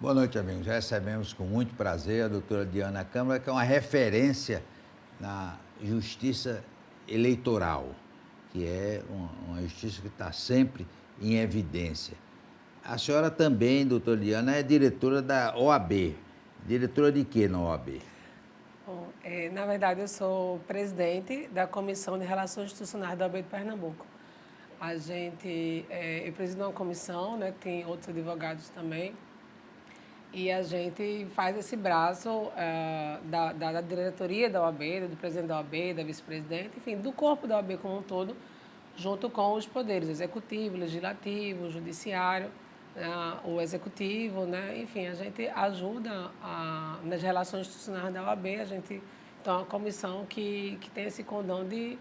Boa noite, amigos. Recebemos com muito prazer a doutora Diana Câmara, que é uma referência na justiça eleitoral, que é uma justiça que está sempre em evidência. A senhora também, doutora Diana, é diretora da OAB. Diretora de quê na OAB? Bom, na verdade, eu sou presidente da Comissão de Relações Institucionais da OAB de Pernambuco. Eu presido uma comissão, né, que tem outros advogados também, e a gente faz esse braço da diretoria da OAB, do presidente da OAB, da vice-presidente, enfim, do corpo da OAB como um todo, junto com os poderes executivo, legislativo, judiciário, o executivo, né? Enfim, a gente ajuda nas relações institucionais da OAB, então, é uma comissão que tem esse condão de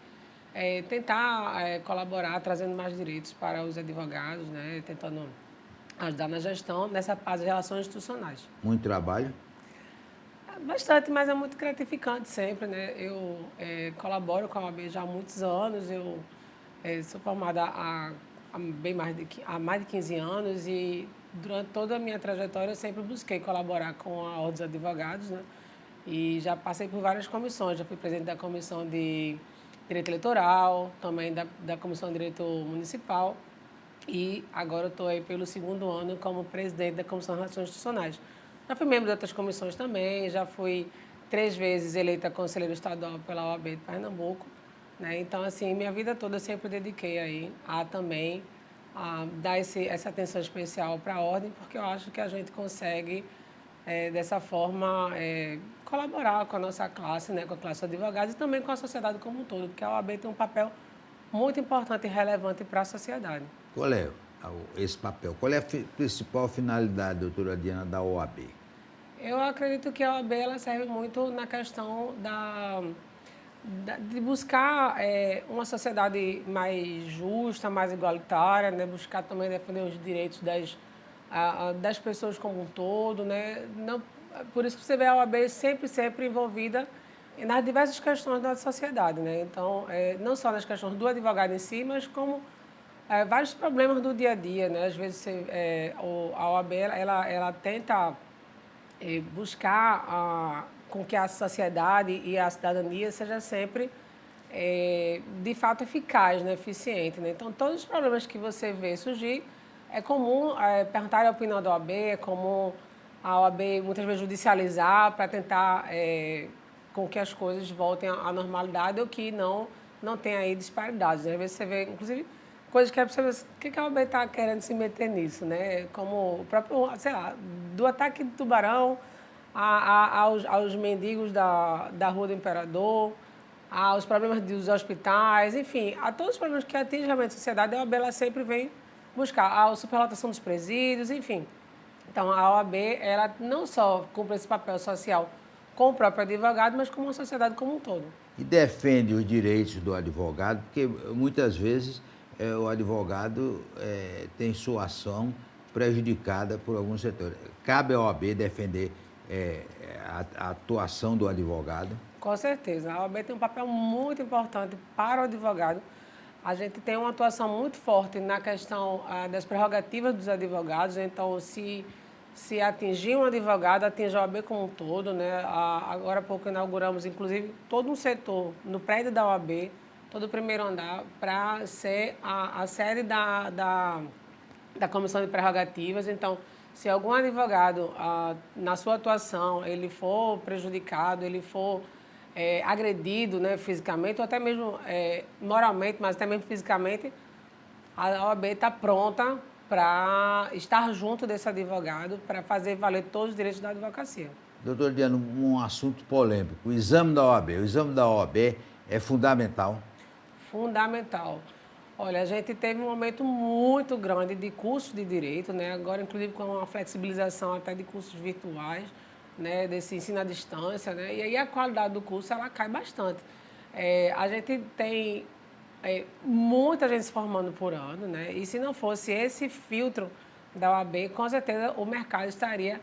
tentar colaborar, trazendo mais direitos para os advogados, né? Tentando ajudar na gestão nessa parte de relações institucionais. Muito trabalho? Bastante, mas é muito gratificante sempre, né? Eu colaboro com a OAB já há muitos anos, sou formada há mais de 15 anos e durante toda a minha trajetória eu sempre busquei colaborar com a Ordem dos Advogados, né? E já passei por várias comissões, já fui presidente da Comissão de Direito Eleitoral, também da Comissão de Direito Municipal e agora eu estou aí pelo segundo ano como presidente da Comissão de Relações Institucionais. Já fui membro de outras comissões também, já fui 3 vezes eleita conselheira estadual pela OAB de Pernambuco, né? Então, assim, minha vida toda eu sempre dediquei aí a dar essa atenção especial para a ordem, porque eu acho que a gente consegue, dessa forma, colaborar com a nossa classe, né, com a classe de advogados e também com a sociedade como um todo, porque a OAB tem um papel muito importante e relevante para a sociedade. Qual é esse papel? Qual é a principal finalidade, doutora Diana, da OAB? Eu acredito que a OAB ela serve muito na questão de buscar uma sociedade mais justa, mais igualitária, né? Buscar também defender os direitos das pessoas como um todo, né? Não, por isso que você vê a OAB sempre envolvida nas diversas questões da sociedade, né? Então, não só nas questões do advogado em si, mas como vários problemas do dia a dia, né? Às vezes a OAB ela tenta buscar com que a sociedade e a cidadania seja sempre, de fato, eficaz, né? Eficiente, né? Então, todos os problemas que você vê surgir, é comum perguntar a opinião da OAB, é comum a OAB muitas vezes judicializar para tentar com que as coisas voltem à normalidade ou que não tenha aí disparidades, né? Às vezes você vê, inclusive, coisas que é para você ver o que a OAB está querendo se meter nisso, né? Como o próprio, sei lá, do ataque de tubarão aos mendigos da Rua do Imperador, aos problemas dos hospitais, enfim, a todos os problemas que atingem realmente a sociedade, a OAB ela sempre vem buscar a superlotação dos presídios, enfim. Então, a OAB ela não só cumpre esse papel social com o próprio advogado, mas com a sociedade como um todo. E defende os direitos do advogado, porque muitas vezes o advogado tem sua ação prejudicada por alguns setores. Cabe à OAB defender a atuação do advogado? Com certeza. A OAB tem um papel muito importante para o advogado. A gente tem uma atuação muito forte na questão das prerrogativas dos advogados. Então, se atingir um advogado, atinge a OAB como um todo, né? Agora há pouco inauguramos, inclusive, todo um setor no prédio da OAB, todo o primeiro andar, para ser a sede da Comissão de Prerrogativas. Então, se algum advogado, na sua atuação, ele for prejudicado, ele for agredido, né, fisicamente, ou até mesmo moralmente, mas até mesmo fisicamente, a OAB está pronta para estar junto desse advogado, para fazer valer todos os direitos da advocacia. Doutor Diana, um assunto polêmico. O exame da OAB. O exame da OAB é fundamental? Fundamental. Olha, a gente teve um aumento muito grande de cursos de direito, né? Agora, inclusive, com uma flexibilização até de cursos virtuais, né? Desse ensino à distância, né? E aí a qualidade do curso, ela cai bastante. A gente tem muita gente se formando por ano, né? E se não fosse esse filtro da OAB, com certeza o mercado estaria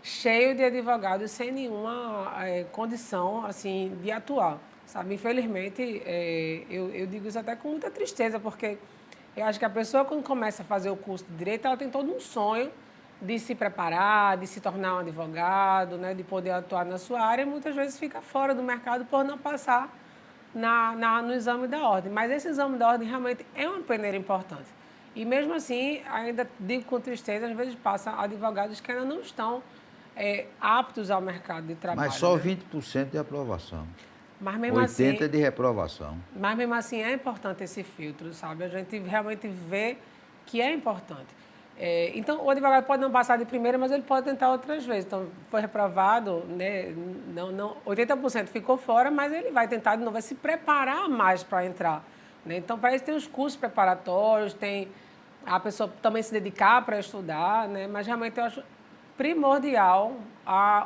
cheio de advogados sem nenhuma condição, assim, de atuar, sabe? Infelizmente, eu digo isso até com muita tristeza, porque eu acho que a pessoa, quando começa a fazer o curso de Direito, ela tem todo um sonho de se preparar, de se tornar um advogado, né, de poder atuar na sua área, e muitas vezes fica fora do mercado por não passar no exame da ordem. Mas esse exame da ordem realmente é uma peneira importante. E mesmo assim, ainda digo com tristeza, às vezes passam advogados que ainda não estão aptos ao mercado de trabalho. Mas só né? 20% de aprovação. Mas mesmo 80% assim, de reprovação. mas mesmo assim é importante esse filtro, sabe? A gente realmente vê que é importante. Então, o advogado pode não passar de primeira, mas ele pode tentar outras vezes. Então, foi reprovado, né? 80% ficou fora, mas ele vai tentar de novo, vai se preparar mais para entrar. Né? Então, para isso tem os cursos preparatórios, tem a pessoa também se dedicar para estudar, né? Mas realmente eu acho primordial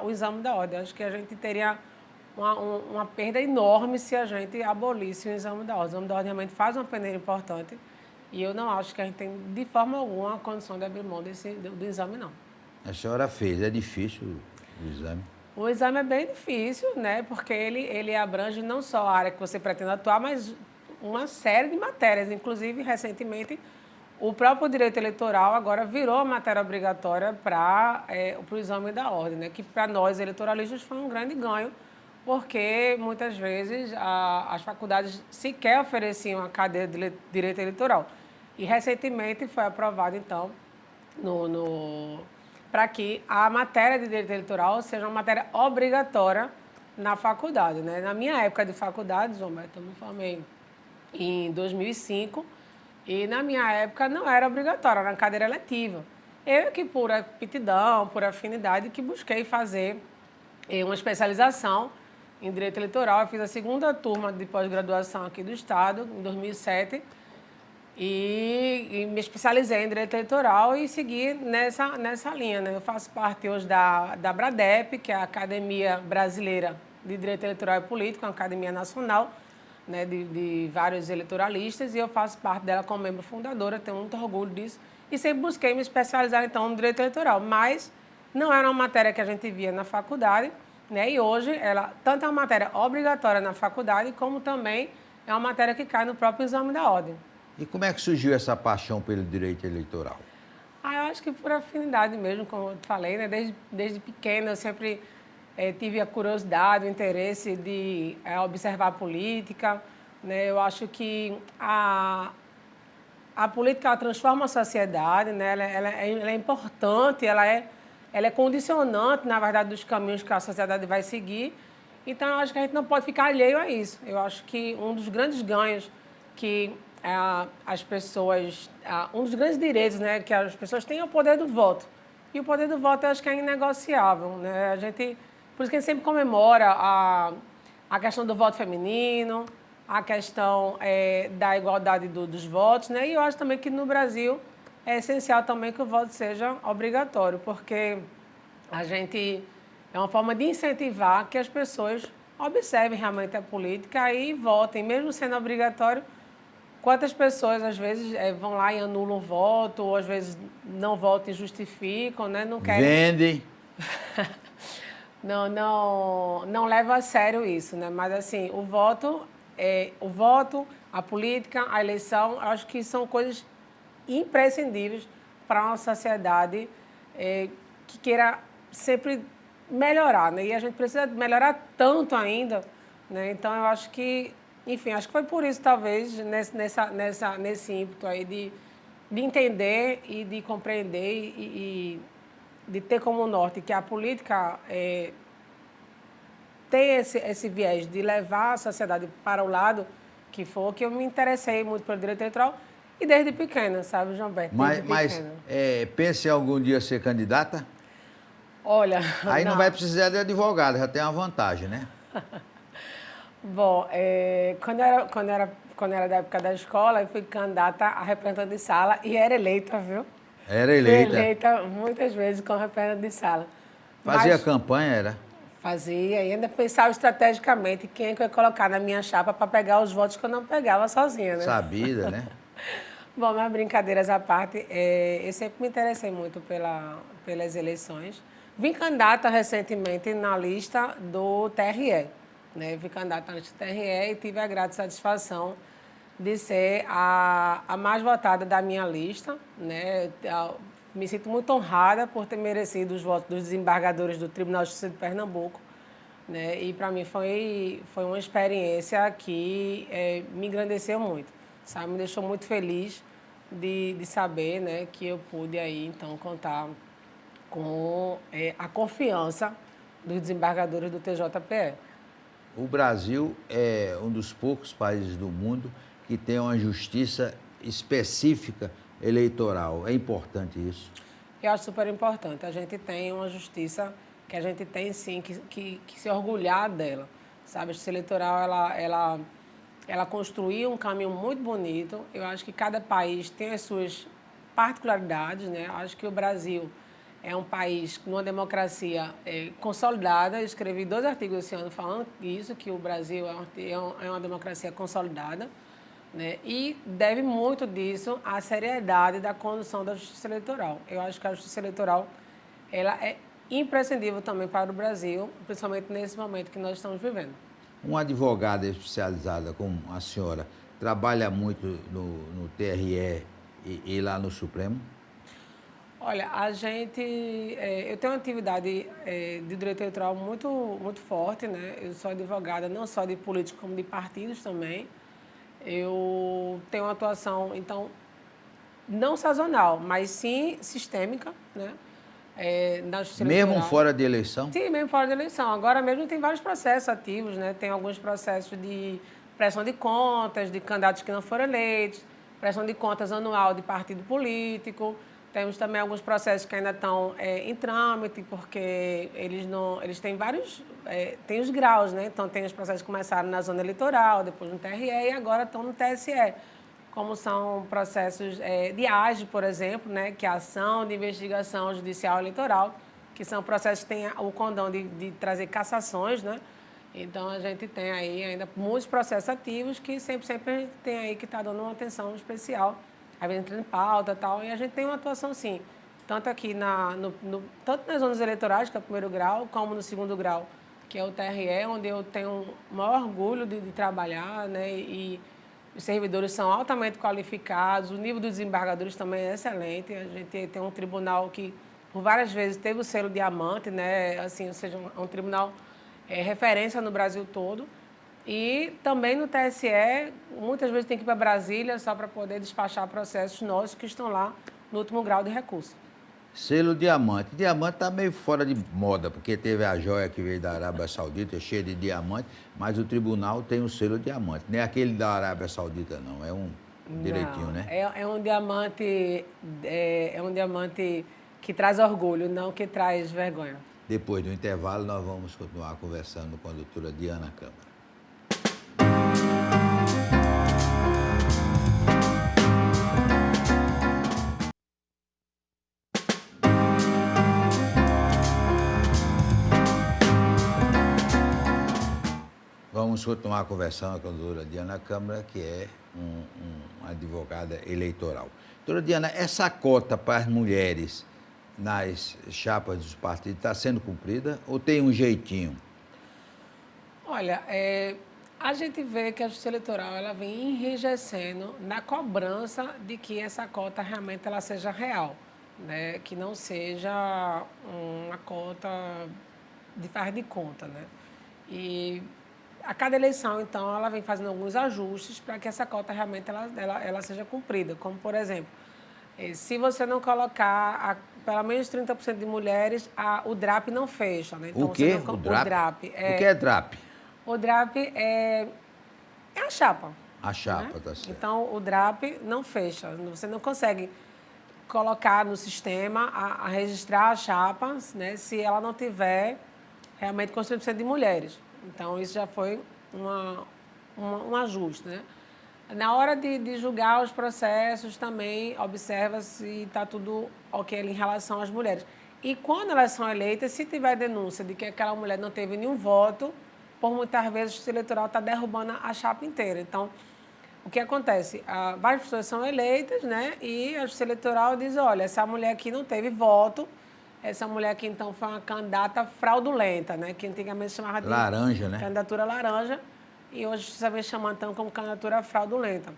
o exame da ordem. Acho que a gente teria uma perda enorme se a gente abolisse o exame da ordem. O exame da ordem realmente faz uma peneira importante e eu não acho que a gente tem, de forma alguma, a condição de abrir mão do exame, não. A senhora fez, é difícil o exame? O exame é bem difícil, né? Porque ele abrange não só a área que você pretende atuar, mas uma série de matérias. Inclusive, recentemente, o próprio direito eleitoral agora virou matéria obrigatória para o exame da ordem, né? Que para nós, eleitoralistas, foi um grande ganho, porque muitas vezes as faculdades sequer ofereciam a cadeira de direito eleitoral. E recentemente foi aprovado, então, para que a matéria de direito eleitoral seja uma matéria obrigatória na faculdade. Né? Na minha época de faculdade, João Beto, eu me formei em 2005, e na minha época não era obrigatória, era uma cadeira eletiva. Eu que, por aptidão, por afinidade, que busquei fazer uma especialização em direito eleitoral. Eu fiz a segunda turma de pós-graduação aqui do Estado, em 2007, e me especializei em direito eleitoral e segui nessa linha. Né? Eu faço parte hoje da BRADEP, que é a Academia Brasileira de Direito Eleitoral e Político, uma academia nacional, né, de vários eleitoralistas, e eu faço parte dela como membro fundadora, tenho muito orgulho disso, e sempre busquei me especializar, então, no direito eleitoral, mas não era uma matéria que a gente via na faculdade, né, e hoje ela tanto é uma matéria obrigatória na faculdade, como também é uma matéria que cai no próprio exame da ordem. E como é que surgiu essa paixão pelo direito eleitoral? Eu acho que por afinidade mesmo, como eu falei, né, desde pequena eu sempre tive a curiosidade, o interesse de observar a política. Né? Eu acho que a política ela transforma a sociedade, né? Ela é importante, ela é condicionante, na verdade, dos caminhos que a sociedade vai seguir. Então, eu acho que a gente não pode ficar alheio a isso. Eu acho que um dos grandes ganhos que as pessoas... um dos grandes direitos, né, que as pessoas têm é o poder do voto. E o poder do voto, eu acho que é inegociável. Né? Por isso que a gente sempre comemora a questão do voto feminino, a questão da igualdade dos votos, né? E eu acho também que no Brasil é essencial também que o voto seja obrigatório, porque é uma forma de incentivar que as pessoas observem realmente a política e votem, mesmo sendo obrigatório. Quantas pessoas, às vezes, vão lá e anulam o voto, ou às vezes não votam e justificam, né? Não querem... Vendem. Não leva a sério isso, né? Mas, assim, o voto, a política, a eleição, acho que são coisas imprescindíveis para uma sociedade que queira sempre melhorar, né? E a gente precisa melhorar tanto ainda, né? Então, eu acho que, enfim, acho que foi por isso, talvez, nesse ímpeto aí de entender e de compreender e de ter como norte que a política tem esse viés de levar a sociedade para o lado que for, que eu me interessei muito pelo direito eleitoral e desde pequena, sabe, João Beto? Mas pensa em algum dia ser candidata? Olha... Aí não vai precisar de advogado, já tem uma vantagem, né? Bom, quando era da época da escola, eu fui candidata a representante de sala e era eleita, viu? Era eleita. Fui eleita muitas vezes como representante de sala. Fazia campanha, era? Fazia, e ainda pensava estrategicamente quem é que eu ia colocar na minha chapa para pegar os votos que eu não pegava sozinha, né? Sabida, né? Bom, mas brincadeiras à parte, eu sempre me interessei muito pelas eleições. Vim candidata recentemente na lista do TRE. Né? Fui candidata na lista do TRE e tive a grata satisfação de ser a mais votada da minha lista. Né? me sinto muito honrada por ter merecido os votos dos desembargadores do Tribunal de Justiça de Pernambuco, né? E para mim foi uma experiência que me engrandeceu muito, sabe? Me deixou muito feliz de saber, né, que eu pude aí então contar com a confiança dos desembargadores do TJPE. O Brasil é um dos poucos países do mundo que tem uma justiça específica eleitoral. É importante isso. Eu acho super importante. A gente tem uma justiça que a gente tem, sim, que se orgulhar dela. Sabe, a justiça eleitoral, ela construiu um caminho muito bonito. Eu acho que cada país tem as suas particularidades, né? Eu acho que o Brasil é um país com uma democracia consolidada. Eu escrevi 2 artigos esse ano falando isso, que o Brasil é uma democracia consolidada, né? E deve muito disso à seriedade da condução da justiça eleitoral. Eu acho que a justiça eleitoral ela é imprescindível também para o Brasil, principalmente nesse momento que nós estamos vivendo. Uma advogada especializada como a senhora trabalha muito no TRE e lá no Supremo? Olha, eu tenho uma atividade de direito eleitoral muito forte, né? Eu sou advogada não só de políticos, como de partidos também. Eu tenho uma atuação, então, não sazonal, mas sim sistêmica, né? Na justiça Mesmo eleitoral. fora de eleição? Sim, mesmo fora da eleição. Agora mesmo tem vários processos ativos, né? Tem alguns processos de prestação de contas de candidatos que não foram eleitos, prestação de contas anual de partido político. Temos também alguns processos que ainda estão em trâmite, porque eles têm vários, tem os graus, né? Então, tem os processos que começaram na zona eleitoral, depois no TRE e agora estão no TSE, como são processos de AGE, por exemplo, né? Que é a Ação de Investigação Judicial Eleitoral, que são processos que têm o condão de trazer cassações, né? Então, a gente tem aí ainda muitos processos ativos que sempre a gente tem aí que está dando uma atenção especial, às vezes entrando em pauta e tal, e a gente tem uma atuação, sim, tanto aqui tanto nas zonas eleitorais, que é o 1º grau, como no 2º grau, que é o TRE, onde eu tenho o maior orgulho de trabalhar, né? E os servidores são altamente qualificados, o nível dos desembargadores também é excelente. A gente tem um tribunal que, por várias vezes, teve o selo diamante, né? Assim, ou seja, um tribunal referência no Brasil todo. E também no TSE, muitas vezes tem que ir para Brasília só para poder despachar processos nossos que estão lá no último grau de recurso. Selo diamante. Diamante está meio fora de moda, porque teve a joia que veio da Arábia Saudita, cheia de diamante, mas o tribunal tem o selo diamante. Nem aquele da Arábia Saudita, não. É um direitinho, Não, né? é um diamante, é um diamante que traz orgulho, não que traz vergonha. Depois do intervalo, nós vamos continuar conversando com a doutora Diana Câmara. Vamos continuar conversando com a doutora Diana Câmara, que é uma advogada eleitoral. Doutora Diana, essa cota para as mulheres nas chapas dos partidos está sendo cumprida ou tem um jeitinho? Olha, a gente vê que a justiça eleitoral ela vem enrijecendo na cobrança de que essa cota realmente ela seja real, né? Que não seja uma cota de faz de conta, né? E a cada eleição, então, ela vem fazendo alguns ajustes para que essa cota realmente ela seja cumprida. Como, por exemplo, se você não colocar pelo menos 30% de mulheres, o DRAP não fecha. Né? Então, O quê? Você não, O DRAP? O DRAP O que é DRAP? O DRAP é a chapa. A chapa, Né? tá certo. Então, o DRAP não fecha. Você não consegue colocar no sistema a registrar a chapa, né, se ela não tiver realmente com 30% de mulheres. Então, isso já foi um ajuste, né? Na hora de julgar os processos, também observa se está tudo ok em relação às mulheres. E quando elas são eleitas, se tiver denúncia de que aquela mulher não teve nenhum voto, por muitas vezes a justiça eleitoral está derrubando a chapa inteira. Então, o que acontece? Várias pessoas são eleitas, né? E a justiça eleitoral diz, olha, essa mulher aqui não teve voto, essa mulher aqui, então, foi uma candidata fraudulenta, né? Que antigamente se chamava de laranja, né? Candidatura laranja, e hoje você vem chamando, então, como candidatura fraudulenta.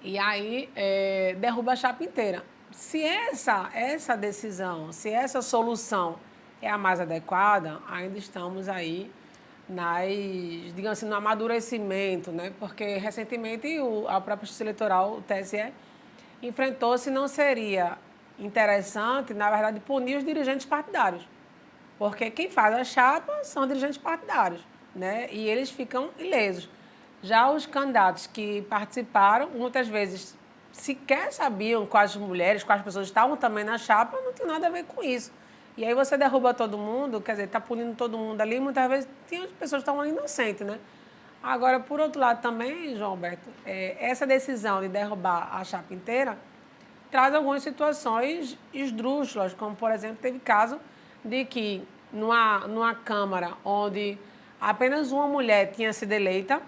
E aí, derruba a chapa inteira. se essa decisão, se essa solução é a mais adequada, ainda estamos aí digamos assim, no amadurecimento, né? Porque recentemente a própria Justiça Eleitoral, o TSE, enfrentou se não seria interessante, na verdade, punir os dirigentes partidários. Porque quem faz a chapa são dirigentes partidários, né? E eles ficam ilesos. Já os candidatos que participaram, muitas vezes sequer sabiam quais mulheres, quais pessoas estavam também na chapa, não tem nada a ver com isso. E aí você derruba todo mundo, quer dizer, está punindo todo mundo ali, muitas vezes tem as pessoas que estão inocentes, né? Agora, por outro lado também, João Alberto, essa decisão de derrubar a chapa inteira traz algumas situações esdrúxulas, como, por exemplo, teve caso de que numa Câmara onde apenas uma mulher tinha sido eleita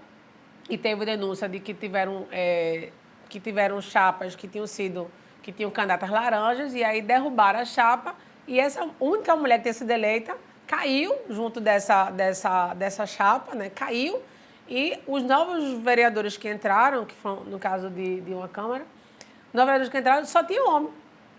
e teve denúncia de que tiveram chapas que tinham candidatas laranjas, e aí derrubaram a chapa, e essa única mulher que tinha sido eleita caiu junto dessa chapa, né? Caiu, e os novos vereadores que entraram, que foram, no caso de uma Câmara, os novos vereadores que entraram só tinha homem.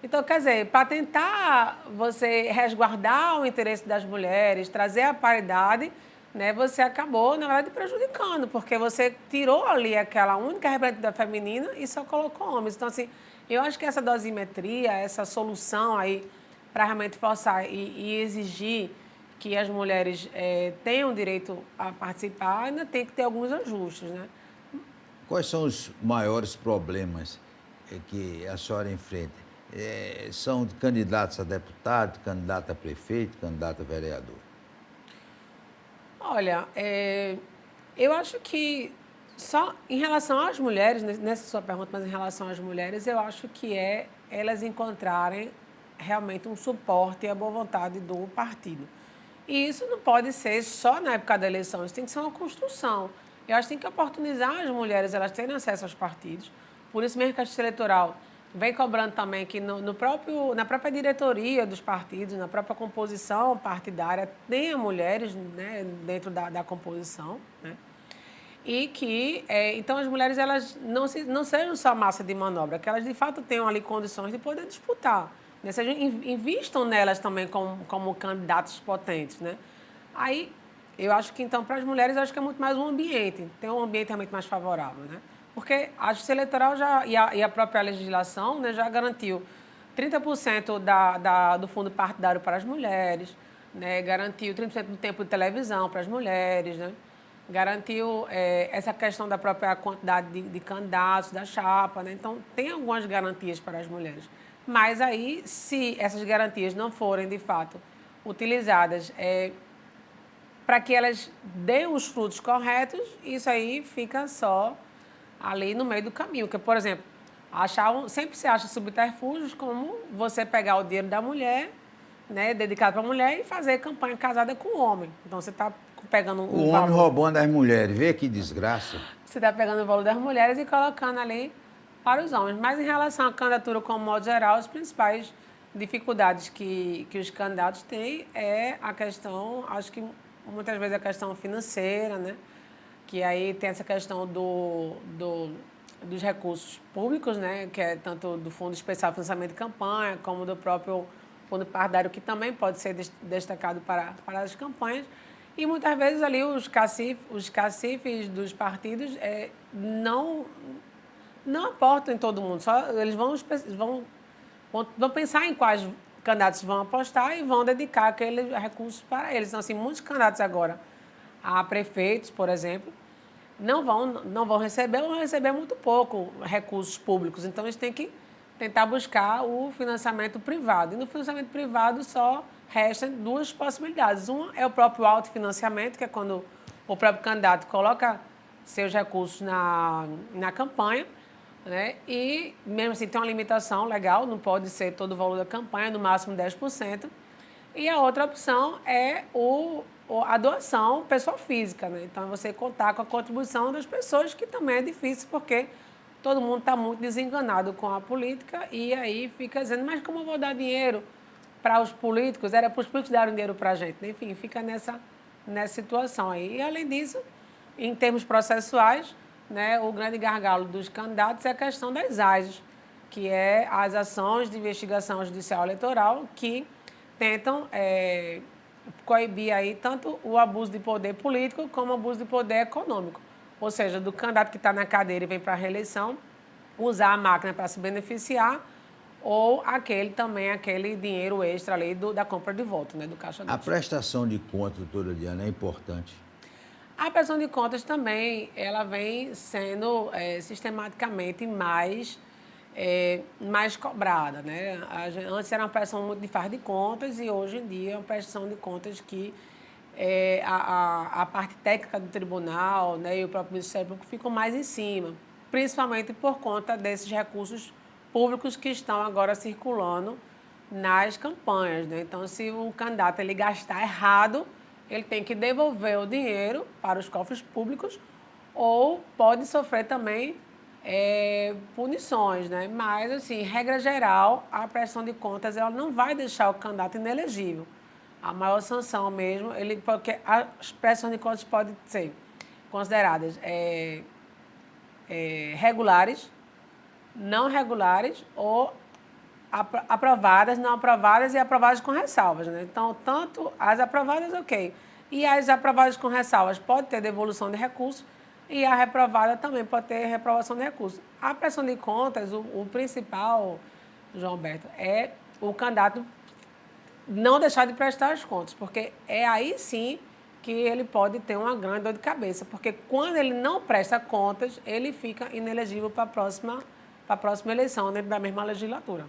Então, quer dizer, para tentar você resguardar o interesse das mulheres, trazer a paridade, né, você acabou, na verdade, prejudicando, porque você tirou ali aquela única representante feminina e só colocou homens. Então, assim, eu acho que essa dosimetria, essa solução aí para realmente forçar e exigir que as mulheres tenham direito a participar, ainda tem que ter alguns ajustes, né? Quais são os maiores problemas que a senhora enfrenta? São candidatos a deputado, candidato a prefeito, candidato a vereador? Olha, eu acho que só em relação às mulheres, nessa sua pergunta, mas em relação às mulheres, eu acho que elas encontrarem realmente um suporte e a boa vontade do partido. E isso não pode ser só na época da eleição, isso tem que ser uma construção. Eu acho que tem que oportunizar as mulheres, elas terem acesso aos partidos. Por isso mesmo que a Justiça Eleitoral vem cobrando também que na própria diretoria dos partidos, na própria composição partidária, tenha mulheres, né, dentro da composição, né? E que, então, as mulheres elas não sejam só massa de manobra, que elas, de fato, tenham ali condições de poder disputar, né? Sejam, invistam nelas também como candidatos potentes, né? Aí, eu acho que, então, para as mulheres, eu acho que é muito mais um ambiente, tem um ambiente realmente mais favorável, né? Porque a Justiça Eleitoral e a própria legislação, né, já garantiu 30% do fundo partidário para as mulheres, né, garantiu 30% do tempo de televisão para as mulheres, né, garantiu essa questão da própria quantidade de candidatos, da chapa, né, então tem algumas garantias para as mulheres. Mas aí, se essas garantias não forem, de fato, utilizadas para que elas deem os frutos corretos, isso aí fica só ali no meio do caminho. Que, por exemplo, sempre se acha subterfúgios como você pegar o dinheiro da mulher, né, dedicado para a mulher, e fazer campanha casada com o homem. Então, você está pegando o homem roubando as mulheres, vê que desgraça. Você está pegando o valor das mulheres e colocando ali para os homens. Mas, em relação à candidatura como modo geral, as principais dificuldades que os candidatos têm é a questão, acho que muitas vezes a questão financeira, né? Que aí tem essa questão dos recursos públicos, né, que é tanto do Fundo Especial de Financiamento de Campanha, como do próprio Fundo Partidário, que também pode ser destacado para as campanhas. E muitas vezes ali os cacifes dos partidos não aportam em todo mundo, só eles vão pensar em quais candidatos vão apostar e vão dedicar aqueles recursos para eles. Então, assim, muitos candidatos agora a prefeitos, por exemplo, não vão receber ou vão receber muito pouco recursos públicos. Então, eles têm que tentar buscar o financiamento privado. E no financiamento privado só restam duas possibilidades. Uma é o próprio autofinanciamento, que é quando o próprio candidato coloca seus recursos na campanha, né? E, mesmo assim, tem uma limitação legal, não pode ser todo o valor da campanha, no máximo 10%. E a outra opção é a doação pessoa física, né? Então, você contar com a contribuição das pessoas, que também é difícil, porque todo mundo está muito desenganado com a política e aí fica dizendo, mas como eu vou dar dinheiro para os políticos? Era para os políticos darem dinheiro para a gente. Enfim, fica nessa situação aí. E, além disso, em termos processuais, né, o grande gargalo dos candidatos é a questão das AGEs, que é as ações de investigação judicial eleitoral que tentam coibir aí tanto o abuso de poder político como o abuso de poder econômico. Ou seja, do candidato que está na cadeira e vem para a reeleição, usar a máquina para se beneficiar, ou aquele dinheiro extra ali da compra de voto, né, do caixa 2. A prestação de contas, doutora Diana, é importante. A prestação de contas também, ela vem sendo sistematicamente mais cobrada, né? Antes era uma prestação muito de faz de contas e hoje em dia é uma prestação de contas que a parte técnica do tribunal, né, e o próprio Ministério Público ficam mais em cima, principalmente por conta desses recursos públicos que estão agora circulando nas campanhas, né? Então, se o candidato ele gastar errado, ele tem que devolver o dinheiro para os cofres públicos ou pode sofrer também punições, né? Mas, assim, regra geral, a prestação de contas ela não vai deixar o candidato inelegível. A maior sanção mesmo, porque as prestações de contas podem ser consideradas regulares, não regulares ou aprovadas, não aprovadas e aprovadas com ressalvas, né? Então, tanto as aprovadas, ok. E as aprovadas com ressalvas pode ter devolução de recursos e a reprovada também pode ter reprovação de recursos. A prestação de contas, o principal, João Alberto, é o candidato não deixar de prestar as contas, porque é aí sim que ele pode ter uma grande dor de cabeça, porque quando ele não presta contas, ele fica inelegível para a próxima eleição, dentro da mesma legislatura.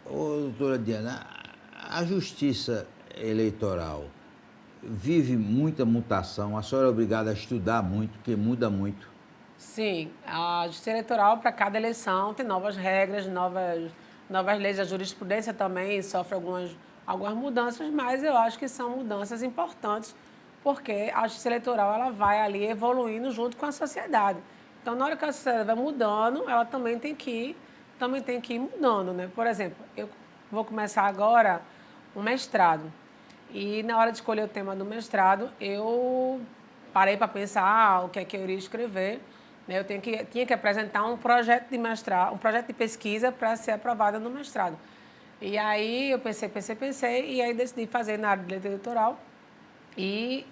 Ô, doutora Diana, a justiça eleitoral vive muita mutação, a senhora é obrigada a estudar muito, porque muda muito. Sim, a justiça eleitoral para cada eleição tem novas regras, novas leis, a jurisprudência também sofre algumas mudanças, mas eu acho que são mudanças importantes, porque a justiça eleitoral ela vai ali evoluindo junto com a sociedade. Então, na hora que a sociedade vai mudando, ela também tem que ir mudando, né? Por exemplo, eu vou começar agora um mestrado. E na hora de escolher o tema do mestrado, eu parei para pensar o que é que eu iria escrever. Né? Eu tinha que apresentar um projeto de mestrado, um projeto de pesquisa para ser aprovada no mestrado. E aí eu pensei, e aí decidi fazer na área de direito eleitoral. E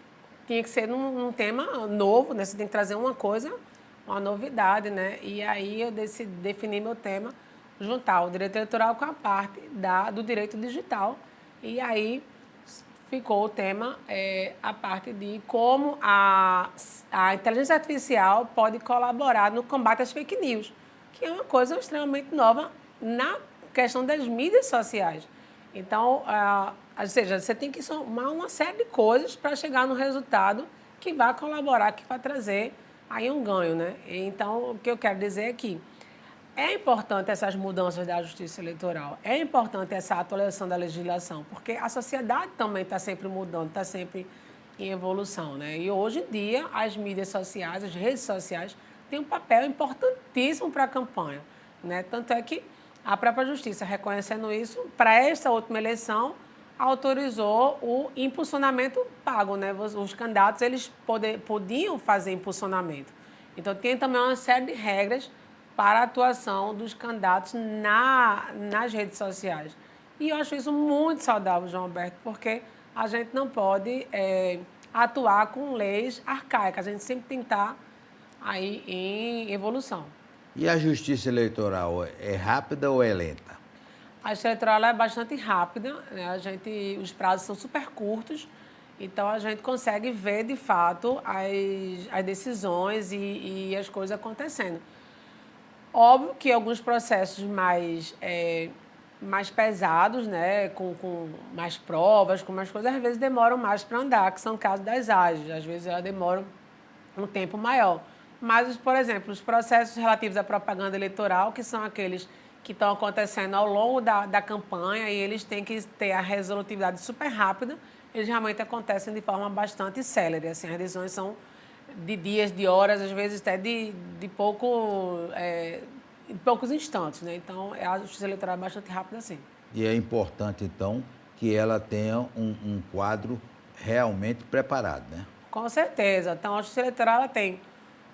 tinha que ser num tema novo, né? Você tem que trazer uma novidade, né? E aí eu decidi definir meu tema, juntar o direito eleitoral com a parte do direito digital. E aí ficou o tema, a parte de como a inteligência artificial pode colaborar no combate às fake news, que é uma coisa extremamente nova na questão das mídias sociais. Então, ou seja, você tem que somar uma série de coisas para chegar no resultado que vai colaborar, que vai trazer aí um ganho, né? Então, o que eu quero dizer é que é importante essas mudanças da justiça eleitoral, é importante essa atualização da legislação, porque a sociedade também está sempre mudando, está sempre em evolução, né? E hoje em dia, as mídias sociais, as redes sociais, têm um papel importantíssimo para a campanha, né? Tanto é que a própria justiça, reconhecendo isso, para esta última eleição, autorizou o impulsionamento pago, né? Os candidatos eles podiam fazer impulsionamento. Então, tem também uma série de regras para a atuação dos candidatos nas redes sociais. E eu acho isso muito saudável, João Alberto, porque a gente não pode atuar com leis arcaicas. A gente sempre tem que estar aí em evolução. E a justiça eleitoral é rápida ou é lenta? A justiça eleitoral é bastante rápida, né? Os prazos são super curtos, então a gente consegue ver, de fato, as decisões e as coisas acontecendo. Óbvio que alguns processos mais pesados, né, com mais provas, com mais coisas, às vezes demoram mais para andar, que são casos das AGEs. Às vezes elas demoram um tempo maior. Mas, por exemplo, os processos relativos à propaganda eleitoral, que são aqueles que estão acontecendo ao longo da campanha e eles têm que ter a resolutividade super rápida, eles realmente acontecem de forma bastante célere. Assim, as decisões são de dias, de horas, às vezes até de poucos instantes, né? Então, a justiça eleitoral é bastante rápida, assim. E é importante, então, que ela tenha um quadro realmente preparado, né? Com certeza. Então, a justiça eleitoral ela tem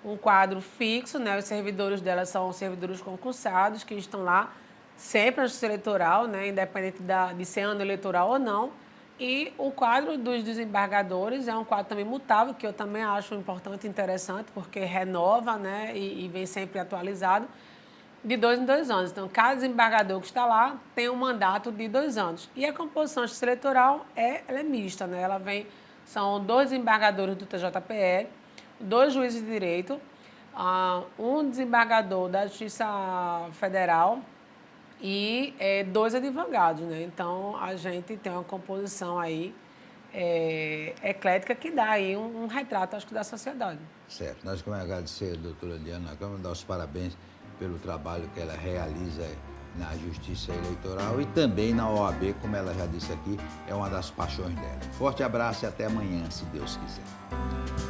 um quadro fixo, né? Os servidores dela são servidores concursados que estão lá sempre na Justiça Eleitoral, né, independente de ser ano eleitoral ou não. E o quadro dos desembargadores é um quadro também mutável, que eu também acho importante e interessante, porque renova, né, e vem sempre atualizado, de 2 em 2 anos. Então, cada desembargador que está lá tem um mandato de 2 anos. E a composição da Justiça Eleitoral ela é mista, né? São 2 desembargadores do TJPE, 2 juízes de direito, um desembargador da Justiça Federal e 2 advogados, né? Então, a gente tem uma composição aí eclética que dá aí um retrato, acho que, da sociedade. Certo. Nós queremos agradecer a doutora Diana Câmara, dar os parabéns pelo trabalho que ela realiza na Justiça Eleitoral e também na OAB, como ela já disse aqui, é uma das paixões dela. Forte abraço e até amanhã, se Deus quiser.